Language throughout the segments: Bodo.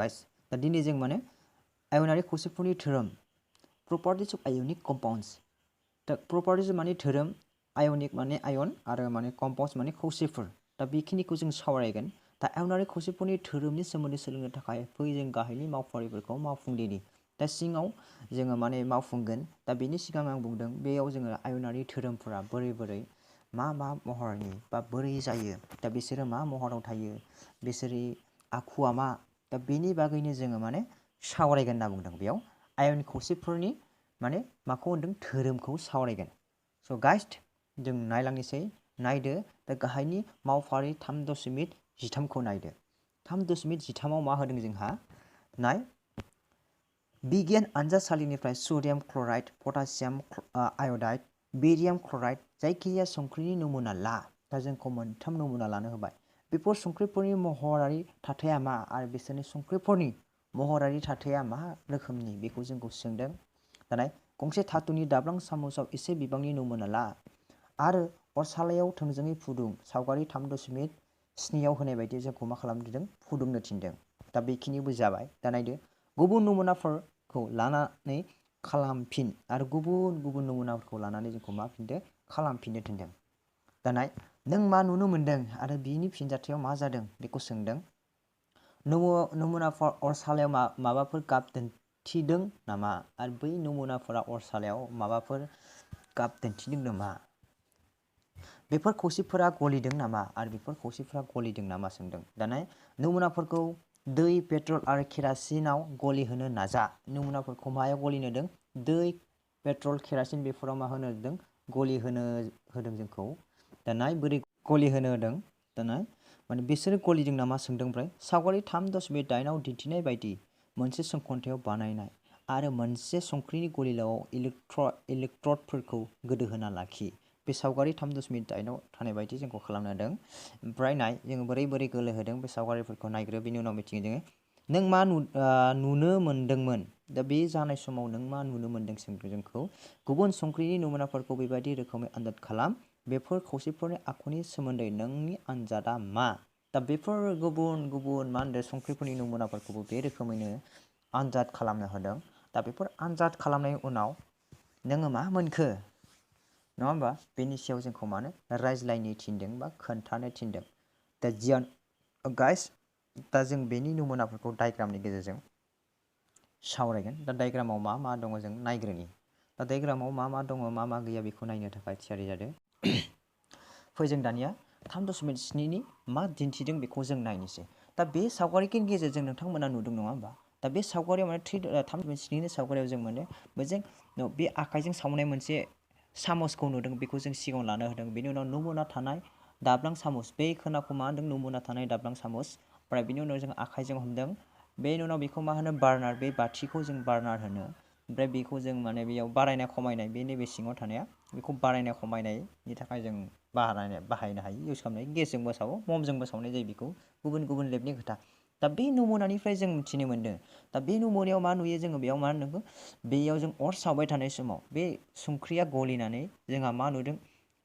गाइस दा दिनै जों माने आयनारि खौसेफोरनि धोरोम प्रपार्टिज अफ आयनिक कम्पाउंड्स दा प्रपार्टिज माने धोरोम आयनिक माने आयन आरो माने कम्पाउंड्स माने खौसेफोर दा बेखिनिखौ जों सावरायगोन दा आयनारि खौसेफोरनि धोरोमनि सोमोन्दै सोलोंनो थाखाय फै जों गाहायनि मावफारिफोरखौ मावफुंदिनि दा सिङाव जोङो माने मावफुंगोन दा बेनि सिगां आं बुंदों बेयाव जोङो आयनारि धोरोमफोरा बोरै मा महरनि बा बोरै जायो दा बिसोरो मा महराव थायो बिसोरनि आखुआ मा दा बेनि बागैनो जोङो माने सावरायगोन होनना बुंदों बेयाव आयन खौसेफोरनि माने माखौ होनदों धोरोमखौ सावरायगोन स' गाइस जों नायलांनोसै नायदो दा गाहायनि मावफारि 3.13खौ नायदो 3.13आव मा होदों जोंहा नाय बिगियान आनजादसालिनिफ्राय सडियाम क्लराइड पटासियाम आयडाइड बेरियाम क्लराइड जायखिजाया संख्रिनि नमुना ला दा जोंखौ मोनथाम नमुना लानो होबाय बेफोर संख्रिफोरनि महरारि थाथाया मा आरो बिसोरनि संख्रिफोरनि महरारि थाथाया मा रोखोमनि बेखौ जोंखौ सोंदों दाना गंसे धातुनि दाब्लां सामुसआव एसे बिबांनि नमुना ला आरो अरसालायाव थोंजोङै फुदुं सावगारि 3.7आव होनाय बायदि जोंखौ मा खालामदों फुदुंनो थिनदों दा बेखिनिबो जाबाय दा नायदो गुबुन नमुनाफोरखौ लानानै खालामफिन आरो गुबुन नमुनाफोरखौ लानानै जोंखौ मा फिनदो खालामफिननो थिनदों दाना नों मा नुनो मोनदों आरो बिनि फिनजाथायाव मा जादों बेखौ सोंदों नमुनाफोर अरसालायाव माबाफोर गाब दिन्थिदों नामा आरो बै नमुनाफोरा अरसालायाव माबाफोर गाब दिन्थिदों नामा बेफोर खौसेफोरा गलिदों नामा आरो बेफोर खौसेफोरा गलिदों नामा सोंदों दाना नमुनाफोरखौ दै पेट्रल आरो केरासिनाव गलिहोनो नाजा नमुनाफोरखौ मायाव गलिनो होदों दै पेट्रल केरासिन बेफोराव मा होनो होदों गलिहोनो होदों जोंखौ दाना बोरै गलिहोनो होदों दाना माने बिसोरो गलिदों नामा सोंदों ओमफ्राय सावगारि 3.8आव दिन्थिनाय बायदि मोनसे समखोन्दोआव बानायनाय आरो मोनसे संख्रिनि गलिलायाव इलेक्ट्रडफोरखौ गोदोहोना लाखि बे सावगारि 3.8आव थानाय बायदि जोंखौ खालामनो होदों ओमफ्राय नाय जोङो बोरै गोलोहोदों बे सावगारिफोरखौ नायग्रो बेनि उनाव मिथिगोन जोङो नों मा नुनो मोनदोंमोन दा बे जानाय समाव नों मा नुनो मोनदों सोंदों जोंखौ गुबुन संख्रिनि नमुनाफोरखौ बेबायदि रोखोमै आनजाद खालाम बेफोर खौसेफोरनि आखुनि सोमोन्दै नोंनि आनजादा मा दा बेफोर गुबुन मा होनदों संख्रिफोरनि नमुनाफोरखौबो बे रोखोमैनो आनजाद खालामनो होदों दा बेफोर आनजाद खालामनायनि उनाव नोङो मा मोनखो नङा होमबा बेनि सायाव जोंखौ मानो रायज्लायनो थिनदों बा खोन्थानो थिनदों दा जियान गाइस दा जों बेनि नमुनाफोरखौ डायग्रामनि गेजेरजों सावरायगोन दा डायग्रामाव मा दङ जों नायग्रोनि दा डायग्रामाव मा दङ मा गैया बेखौ नायनो थाखाय थियारि जादों फै जों दानिया 3.7नि मा दिन्थिदों बेखौ जों नायनोसै दा बे सावगारिनि गेजेरजों नोंथांमोना नुदों नङा होमबा दा बे सावगारियाव माने 3.7नि सावगारियाव जों मोनो बेजों बे आखाइजों सावनाय मोनसे सामसखौ नुदों बेखौ जों सिगाङाव लानो होदों बेनि उनाव नमुना थानाय दाब्लां सामुस बे खोनाखौ मा होनदों नमुना थानाय दाब्लां सामुस ओमफ्राय बेनि उनाव जों आखाइजों हमदों बेनि उनाव बेखौ मा होनो बार्नार बे बाथिखौ जों बार्नार होनो ओमफ्राय बेखौ जों माने बेयाव बारायनाय खमायनाय बे नैबे सिङाव थानाया बेखौ बारायनाय खमायनायनि थाखाय जों बाहायनो हायो इउस खालामनो गेसजोंबो सावो ममजोंबो सावनाय जायो बेखौ गुबुन लेबनि खोथा दा बे नमुनानिफ्राय जों मिथिनो मोनदों दा बे नमुनायाव मा नुयो जोङो बेयाव मा होनदों बेयाव जों अर सावबाय थानाय समाव बे संख्रिया गलिनानै जोंहा मा नुदों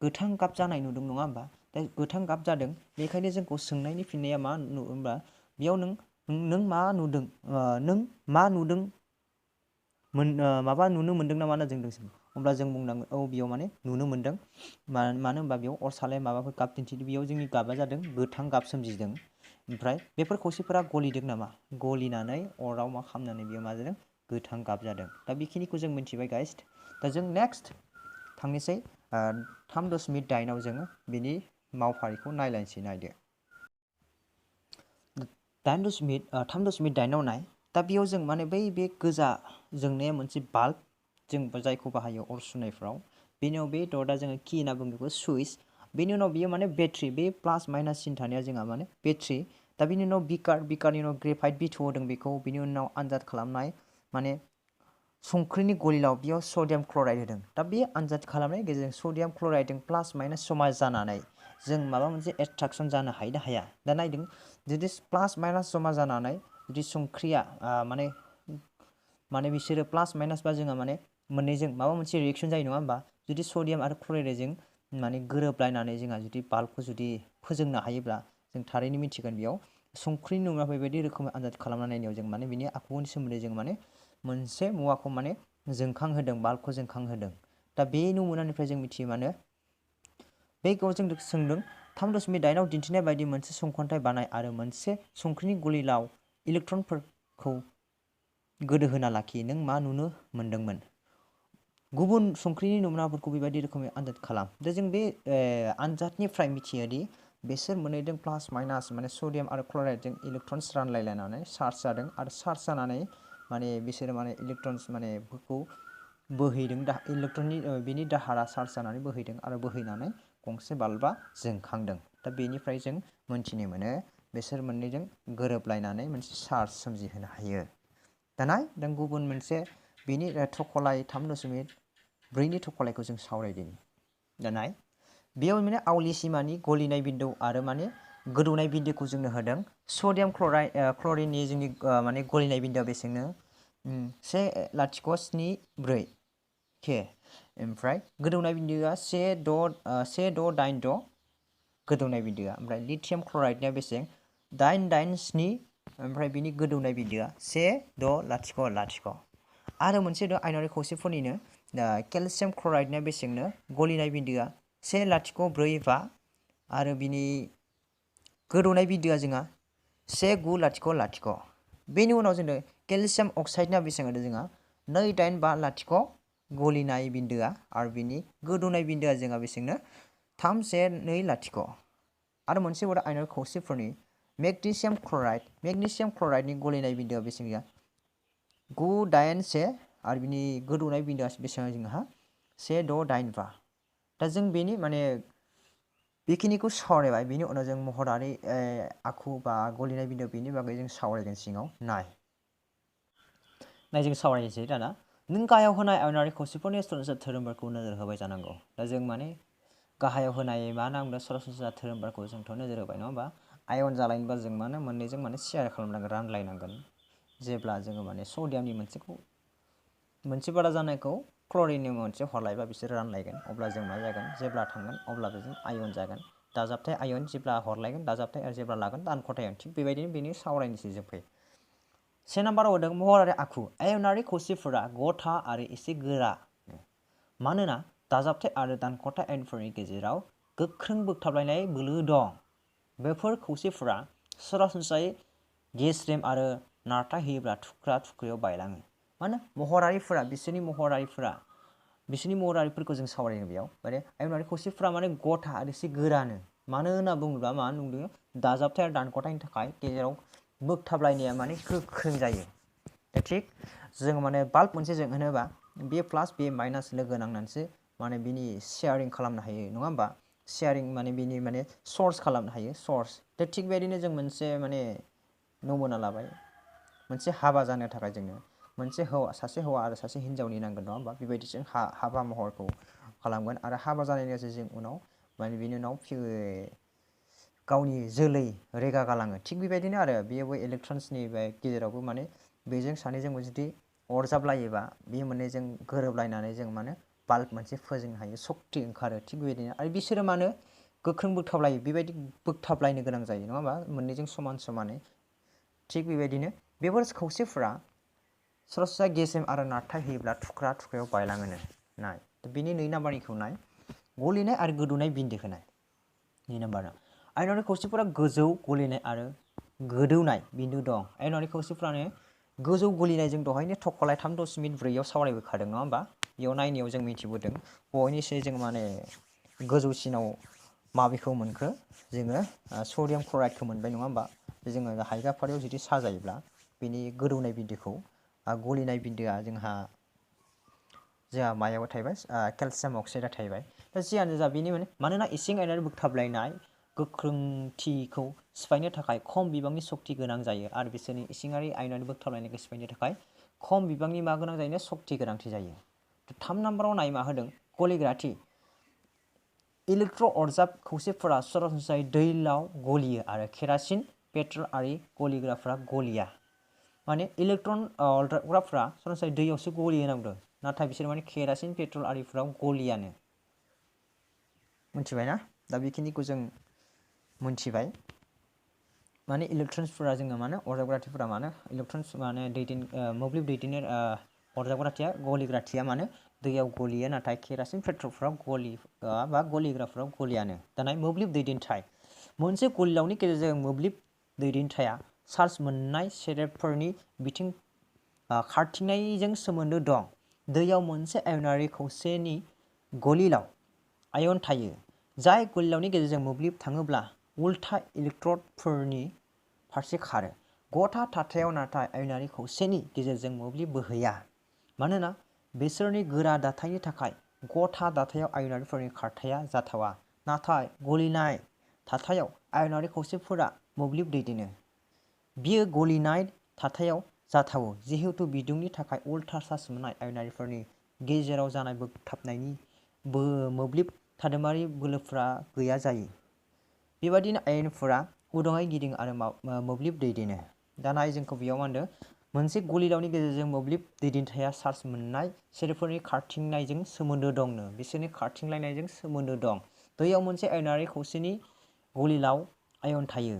गोथां गाब जानाय नुदों नङा होमबा दा गोथां गाब जादों बेखायनो जोंखौ सोंनायनि फिननाया मा होनबा बेयाव नों मा नुदों नों मा नुदों माबा नुनो मोनदों ना मा होनना जों अब्ला जों बुंनांगोन औ बेयाव माने नुनो मोनदों मानो होनबा बेयाव अर सालाय माबाफोर गाब दिन्थिदों बेयाव जोंनि गाबा जादों गोथां गाब सोमजिदों ओमफ्राय बेफोर खौसेफोरा गलिदों नामा गलिनानै अराव मा खालामनानै बेयाव मा जादों गोथां गाब जादों दा बेखिनिखौ जों मिथिबाय गाइस दा जों नेक्स्ट थांनोसै 3.8आव जोङो बिनि मावफारिखौ नायलायनोसै नायदो 3.8आव नाय दा बेयाव जों माने बे गोजा जोंनाया मोनसे बाल्ब जों जायखौ बाहायो अर सुनायफ्राव बेनि उनाव बे दटआ जोङो की होनना बुङो बेखौ सुइच बेनि उनाव बेयो माने बेटारि बे प्लास माइनास सिन थानाया जोंहा माने बेटारि दा बेनि उनाव बिकारनि उनाव ग्रेफाइट बिथु होदों बेखौ बेनि उनाव आनजाद खालामनाय माने संख्रिनि गलिलाव बेयाव सडियाम क्लराइड होदों दा बे आनजाद खालामनायनि गेजेरजों सडियाम क्लराइडजों प्लास माइनास समान जानानै जों माबा मोनसे एट्राक्सन जानो हायो ना हाया दा नायदों जुदि प्लास माइनास जमा जानानै जुदि संख्रिया माने बिसोरो प्लास माइनास बा जोंहा माने मोननैजों माबा मोनसे रिएक्सन जायो नङा होमबा जुदि सडियाम आरो क्लराइडजों माने गोरोबलायनानै जोंहा जुदि बाल्बखौ जुदि फोजोंनो हायोब्ला जों थारैनो मिथिगोन बेयाव संख्रि नमुना बेबायदि रोखोमै आनजाद खालामना नायनायाव जों माने बिनि आखुनि सोमोन्दै जों माने मोनसे मुवाखौ माने जोंखांहोदों बाल्बखौ जोंखांहोदों दा बे नमुनानिफ्राय जों मिथियो माने बे जों सोंदों 3.8आव दिन्थिनाय बायदि मोनसे संख्रान्थाय बानाय आरो मोनसे संख्रिनि गलिलाव इलेक्ट्रनफोरखौ गोदो होना लाखि नों मा नुनो मोनदोंमोन गुबुन संख्रिनि नमुनाफोरखौ बेबायदि रोखोमै आनजाद खालाम दा जों बे आनजादनिफ्राय मिथियोदि बेसोर मोननैजों प्लास माइनास माने सडियाम आरो क्लराइडजों इलेक्ट्रन्स रानलायलायनानै चार्ज जादों आरो चार्ज जानानै माने बिसोरो माने इलेक्ट्रन्स माने फोरखौ बोहैदों इलेक्ट्रननि बिनि दाहारा चार्ज जानानै बोहैदों आरो बोहैनानै गंसे बाल्बा जोंखांदों दा बेनिफ्राय जों मोनथिनो मोनो बिसोर मोननैजों गोरोबलायनानै मोनसे चार्ज सोमजिहोनो हायो दाना जों गुबुन मोनसे बिनि थखलाय 3.4नि थखलायखौ जों सावरायदों दाना बेयाव माने आवलि सिमानि गलिनाय बिन्दो आरो माने गोदौनाय बिन्दोखौ जोंनो होदों सडियाम क्लरिननि जोंनि माने गलिनाय बिन्दोआ बेसेनो 1.074 के ओमफ्राय गोदौनाय बिन्दोआ 1.686 गोदौनाय बिन्दोआ ओमफ्राय लिथियाम क्लराइडनिया बेसे 887 ओमफ्राय बिनि गोदौनाय बिन्दोआ 1.000 आरो मोनसे दं आयनारि खौसेफोरनिनो केलसियाम क्लराइडनिया बेसेनो गलिनाय बिन्दोआ 1.045 आरो बिनि गोदौनाय बिन्दोआ जोंहा 1.900 बेनि उनाव जोंनो केलसियाम अक्साइडनिया बेसेबां होदों जोंहा 2.850 गलिनाय बिन्दोआ आरो बिनि गोदौनाय बिन्दोआ जोंहा बेसेनो 3.120 आरो मोनसे बाव आयनारि खौसेफोरनि मेग्नेसियाम क्लराइडनि गलिनाय बिन्दोआ बेसेबां 981 आरो बिनि गोदौनाय बिन्दोआ बेसेबां जोंहा 1.685 दा जों बेनि माने बेखिनिखौ सावरायबाय बेनि उनाव जों महरारि आखु बा गलिनाय बिन्दो बेनि बागै जों सावरायगोन सिङाव जों सावरायनोसै दाना नों गाहायाव होनाय आयनारि खौसेफोरनि सरासनस्रा धोरोमफोरखौ नोजोर होबाय जानांगौ दा जों माने गाहायाव होनाय मा नांदों सरासनस्रा धोरोमफोरखौ जोंथ' नोजोर होबाय नङा होमबा आयन जालायनोबा जों माने मोननैजों माने शेयार खालामनांगोन रानलायनांगोन जेब्ला जोङो माने सडियामनि मोनसे बारा जानायखौ क्लरिननि मोनसे हरलायबा बिसोर रानलायगोन अब्ला जों मा जागोन जेब्ला थांगोन अब्ला जों आयन जागोन दाजाबथाय आयन जेब्ला हरलायगोन दाजाबथाय आरो जेब्ला लागोन दानख'थाय आयन थिग बेबायदिनो बेनि सावरायनोसै जों फै से नाम्बाराव होदों महरारि आखु आयनारि खौसेफोरा गथा आरो एसे गोरा मानोना दाजाबथाय आरो दानख'थाय आयनफोरनि गेजेराव गोख्रों बोगथाबलायनाय बोलो दं बेफोर खौसेफोरा सरासनस्रायै गेस्रेम आरो नारथाय होयोब्ला थुख्रा थुख्रायाव बायलाङो मानो महरारिफोरा बिसोरनि महरारिफोरखौ जों सावरायनो बेयाव माने आयनारि खौसेफोरा माने गथा आरो एसे गोरानो मानो होनना बुङोब्ला मा नुदों दाजाबथाय आरो दानख'थायनि थाखाय गेजेराव बोगथाबलायनाया माने गोख्रों जायो थिग जों माने बाल्ब मोनसे जों होनोबा बे प्लास बे माइनास लोगो नांनानैसो माने बिनि शेयारिं खालामनो हायो नङा होमबा शेयारिं माने बिनि माने सर्स खालामनो हायो सर्स दा थिग बेबायदिनो जों मोनसे माने नमुना लाबाय मोनसे हाबा जानो थाखाय जोंनो सासे हौवा आरो सासे हिन्जावनि नांगोन नङा होमबा बेबायदि जों हाबा महरखौ खालामगोन आरो हाबा जानायनि जों उनाव माने बिनि उनाव गावनि जोलै रेगा गालाङो थिग बेबायदिनो आरो बेयावबो इलेक्ट्रन्सनि गेजेरावबो माने बेजों सानैजोंबो जुदि अरजाबलायोबा बे मोननैजों गोरोबलायनानै जों माने बाल्ब मोनसे फोजोंनो हायो सक्ति ओंखारो थिग बेबायदिनो आरो बिसोरो मानो गोख्रों बोगथाबलायो बेबायदि बोगथाबलायनो गोनां जायो नङा होमबा मोननैजों समान समानै थिग बेबायदिनो बेफोर खौसेफोरा सरासनस्रा गेसेम आरो नारथाय होयोब्ला थुख्रा थुख्रायाव बायलाङोनो नाय बिनि 2 नाम्बारनिखौ नाय गलिनाय आरो गोदौनाय बिन्दो होनाय 2 नाम्बारा आयनारि खौसेफोरा गोजौ गलिनाय आरो गोदौनाय बिन्दो दं आयनारि खौसेफोरानो गोजौ गलिनायजों दहायनो थखलाय 3.4आव सावरायबोखादों नङा होमबा बेयाव नायनायाव जों मिथिबोदों बयनिख्रुइ जों माने गोजौसिनाव माबेखौ मोनखो जोङो सडियाम क्लराइडखौ मोनबाय नङा होमबा जोङो हायगाफारियाव जुदि साजायोब्ला बेनि गोदौनाय बिन्दोखौ गलिनाय बिन्दोआ जोंहा मायाव थाहैबाय केलसियाम अक्साइडआ थाहैबाय दा जियानो जा बेनि मानोना इसिं आयनारि बोगथाबलायनाय गोख्रोंथिखौ सिफायनो थाखाय खम बिबांनि सक्ति गोनां जायो आरो बिसोरनि इसिङारि आयनारि बोगथाबलायनायखौ सिफायनो थाखाय खम बिबांनि मा गोनां जायो सक्ति गोनांथि जायो 3 नाम्बाराव नाय मा होदों गलिग्राथि इलेक्ट्र अरजाब खौसेफोरा सरासनस्रायै दैलाव गलियो आरो केरासिन पेट्रल आरि गलिग्राफोरा गलिया माने इलेक्ट्रन अरजाबग्राफोरा सरासनस्रायै दैयावसो गलियो नांदों नाथाय बिसोर माने केरासिन पेट्रल आरिफोराव गलियानो मिथिबायना दा बेखिनिखौ जों मिथिबाय माने इलेक्ट्रन्सफोरा जोङो माने अरजाबग्राथिफोरा माने इलेक्ट्रन्स माने मोब्लिब दैदेननो अरजाबग्राथिया गलिग्राथिया माने दैयाव गलियो नाथाय केरासिन पेट्रलफोराव बा गलिग्राफोराव गलियानो। दाना मोब्लिब दैदेनथाय मोनसे गलिलावनि गेजेरजों मोब्लिब दैदेनथाया चार्ज मोननाय सेरेबफोरनि बिथिं खारथिंनायजों सोमोन्दो दं। दैयाव मोनसे आयनारि खौसेनि गलिलाव आयन थायो जाय गलिलावनि गेजेरजों मोब्लिब थाङोब्ला उल्था इलेक्ट्रडफोरनि फारसे खारो। गथा थाथायाव नाथाय आयनारि खौसेनि गेजेरजों मोब्लिब बोहैया मानोना बिसोरनि गोरा दाथायनि थाखाय गथा दाथायाव आयनारिफोरनि खारथाया जाथावा। नाथाय गलिनाय थाथायाव आयनारि खौसेफोरा मोब्लिब दैदेनो। बियो गलिनाय थाथायाव जाथावो जिहेतु बिदुंनि थाखाय उल्था चार्ज मोननाय आयनारिफोरनि गेजेराव जानाय बोगथाबनायनि मोब्लिब थादोमारि बोलोफोरा गैया जायो। बेबादिनो आयनफोरा उदाङै गिदिङो आरो मोब्लिब दैदेनो। दाना जोंखौ बेयाव मा होनदों मोनसे गलिलावनि गेजेरजों मोब्लिब दैदेनथाया चार्ज मोननाय सेरेबफोरनि खारथिंनायजों सोमोन्दो दंनो बिसोरनि खारथिंलायनायजों सोमोन्दो दं। दैयाव मोनसे आयनारि खौसेनि गलिलाव आयन थायो।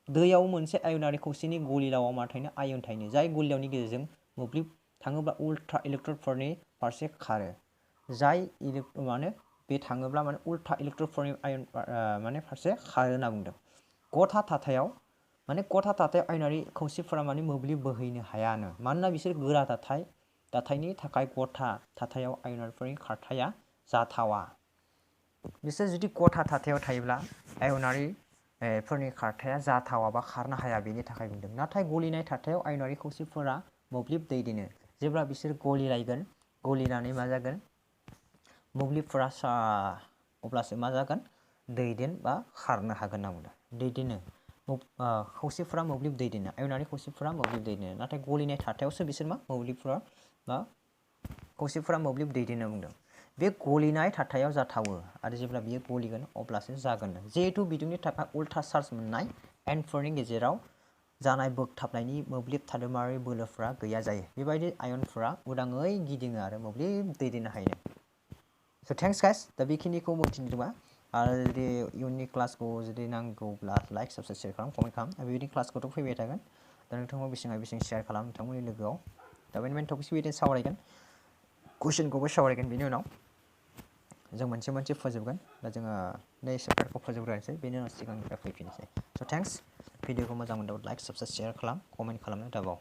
दैयाव मोनसे आयनारि खौसेनि गलिलावआव मा थायो आयन थायो जाय गलिलावनि गेजेरजों मोब्लिब थाङोब्ला उल्था इलेक्ट्रडफोरनि फारसे खारो। जाय माने बे थाङोब्ला माने उल्था इलेक्ट्रडफोरनि आयन माने फारसे खारो होनना बुंदों। गथा थाथायाव आयनारि खौसेफोरा माने मोब्लिब बोहैनो हायानो मानोना बिसोर गोरा दाथायनि थाखाय गथा थाथायाव आयनारिफोरनि खारथाया जाथावा। बिसोर जुदि गथा थाथायाव थायोब्ला आयनारि फोरनि खारथाया जाथावा बा खारनो हाया बेनि थाखाय बुंदों। नाथाय गलिनाय थाथायाव आयनारि खौसेफोरा मोब्लिब दैदेनो। जेब्ला बिसोर गलिलायगोन गलिनानै मा जागोन मोब्लिबफोरा अब्लासो मा जागोन दैदेन बा खारनो हागोन होनना बुंदों। दैदेनो खौसेफोरा मोब्लिब दैदेनो आयनारि खौसेफोरा मोब्लिब दैदेनो नाथाय गलिनाय थाथायावसो बिसोर मोब्लिबफोरा बा खौसेफोरा मोब्लिब दैदेनो बुंदों। बे गलिनाय थाथायाव जाथावो आरो जेब्ला बियो गलिगोन अब्लासो जागोन जिहेतु बिदुंनि थाखाय उल्था चार्ज मोननाय आयनफोरनि गेजेराव जानाय बोगथाबनायनि मोब्लिब थादोमारि बोलोफोरा गैया जायो। बेबायदि आयनफोरा उदाङै गिदिङो आरो मोब्लिब दैदेननो हायो। स' थेंक्स गाइस दा बेखिनिखौ मोनथिदोंबा आरो जुदि इयुननि क्लासखौ जुदि नांगौब्ला लाइक साबस्क्राइब शेयार खालाम कमेन्ट खालाम बेबायदि क्लासखौथ' फैबाय थागोन। दा नोंथाङा बेसेबां शेयार खालाम नोंथांमोननि लोगोआव दा मेन टपिक्स बिदिनो सावरायगोन कुइसनखौबो सावरायगोन बेनि उनाव जों मोनसे फोजोबगोन। दा जोङो नै सेप्टारखौ फोजोबग्रोनोसै बेनि उनाव सिगांनिफ्राय फैफिननोसै। स' थेंक्स भिडिअखौ मोजां मोनदोंब्ला लाइक साबस्क्राइब शेयार खालाम कमेन्ट खालामनो दाबाव।